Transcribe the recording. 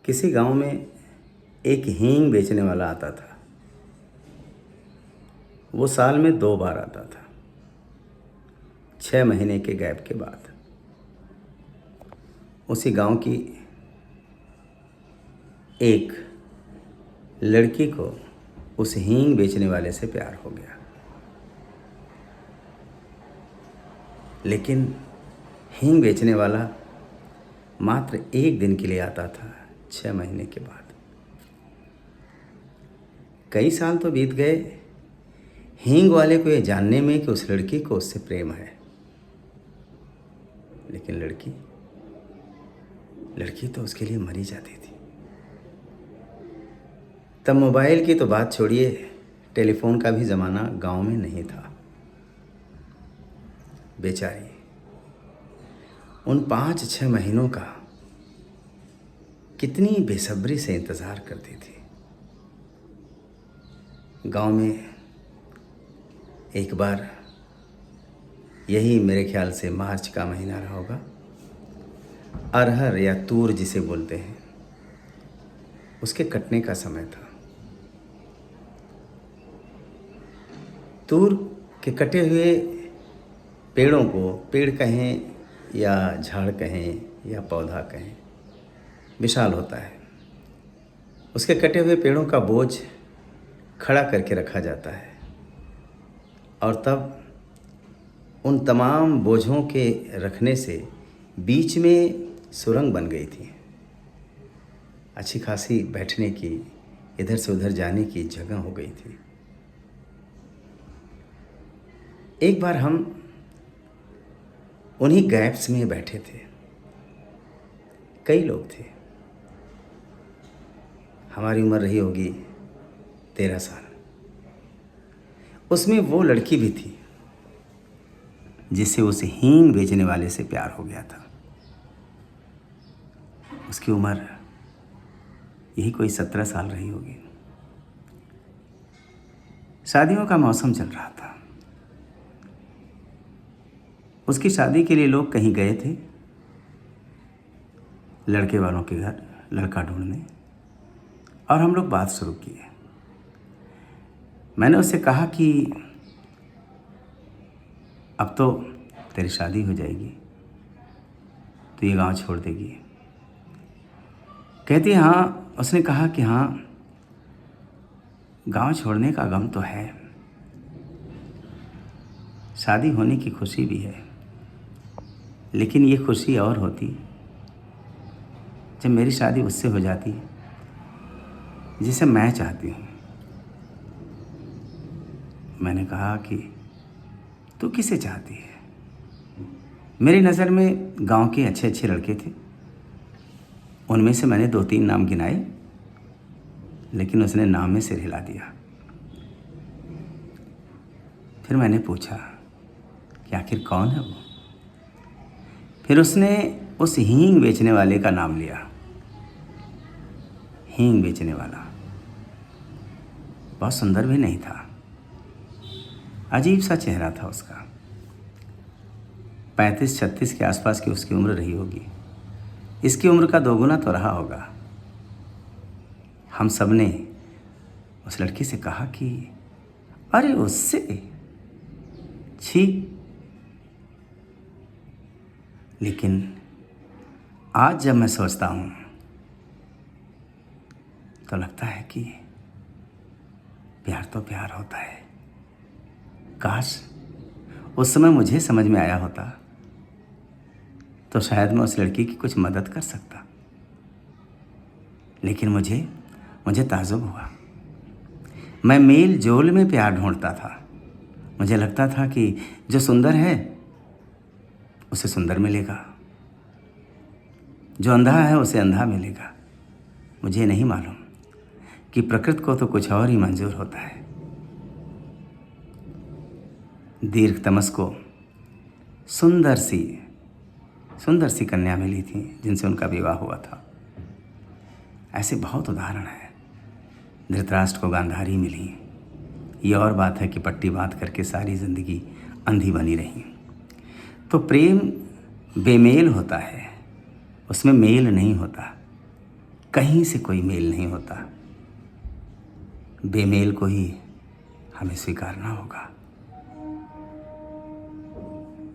किसी गांव में एक हींग बेचने वाला आता था। वो साल में 2 बार आता था, 6 महीने के गैप के बाद। उसी गांव की एक लड़की को उस हींग बेचने वाले से प्यार हो गया। लेकिन हींग बेचने वाला मात्र 1 दिन के लिए आता था, 6 महीने के बाद। कई साल तो बीत गए हींग वाले को ये जानने में कि उस लड़की को उससे प्रेम है। लेकिन लड़की तो उसके लिए मरी जाती थी। तब मोबाइल की तो बात छोड़िए, टेलीफोन का भी ज़माना गांव में नहीं था। बेचारी उन 5-6 महीनों का कितनी बेसब्री से इंतज़ार करती थी। गांव में एक बार, यही मेरे ख्याल से मार्च का महीना रहा होगा, अरहर या तूर जिसे बोलते हैं, उसके कटने का समय था। तूर के कटे हुए पेड़ों को, पेड़ कहें या झाड़ कहें या पौधा कहें, विशाल होता है। उसके कटे हुए पेड़ों का बोझ खड़ा करके रखा जाता है और तब उन तमाम बोझों के रखने से बीच में सुरंग बन गई थी। अच्छी खासी बैठने की, इधर से उधर जाने की जगह हो गई थी। एक बार हम उन्हीं गैप्स में बैठे थे। कई लोग थे। हमारी उम्र रही होगी 13 साल। उसमें वो लड़की भी थी जिससे उस हींग बेचने वाले से प्यार हो गया था। उसकी उम्र यही कोई 17 साल रही होगी। शादियों का मौसम चल रहा था। उसकी शादी के लिए लोग कहीं गए थे, लड़के वालों के घर लड़का ढूंढने, और हम लोग बात शुरू किए। मैंने उससे कहा कि अब तो तेरी शादी हो जाएगी, तो ये गांव छोड़ देगी। कहती हाँ। उसने कहा कि हाँ, गांव छोड़ने का गम तो है, शादी होने की खुशी भी है, लेकिन ये खुशी और होती जब मेरी शादी उससे हो जाती जिसे मैं चाहती हूँ। मैंने कहा कि तू किसे चाहती है? मेरी नज़र में गांव के अच्छे अच्छे लड़के थे। उनमें से मैंने 2-3 नाम गिनाए, लेकिन उसने नाम में सिर हिला दिया। फिर मैंने पूछा कि आखिर कौन है वो? फिर उसने उस हींग बेचने वाले का नाम लिया। हींग बेचने वाला बहुत सुंदर भी नहीं था, अजीब सा चेहरा था उसका। 35-36 के आसपास की उसकी उम्र रही होगी। इसकी उम्र का 2 गुना तो रहा होगा। हम सब ने उस लड़की से कहा कि अरे उससे छी। लेकिन आज जब मैं सोचता हूँ तो लगता है कि प्यार तो प्यार होता है। काश उस समय मुझे समझ में आया होता तो शायद मैं उस लड़की की कुछ मदद कर सकता। लेकिन मुझे ताज्जुब हुआ। मैं मेल जोल में प्यार ढूंढता था। मुझे लगता था कि जो सुंदर है उसे सुंदर मिलेगा, जो अंधा है उसे अंधा मिलेगा। मुझे नहीं मालूम कि प्रकृति को तो कुछ और ही मंजूर होता है। दीर्घ तमस को सुंदर सी कन्या मिली थी जिनसे उनका विवाह हुआ था। ऐसे बहुत उदाहरण हैं। धृतराष्ट्र को गांधारी मिली। ये और बात है कि पट्टी बांध करके सारी जिंदगी अंधी बनी रही। तो प्रेम बेमेल होता है, उसमें मेल नहीं होता। कहीं से कोई मेल नहीं होता, बेमेल को ही हमें स्वीकारना होगा।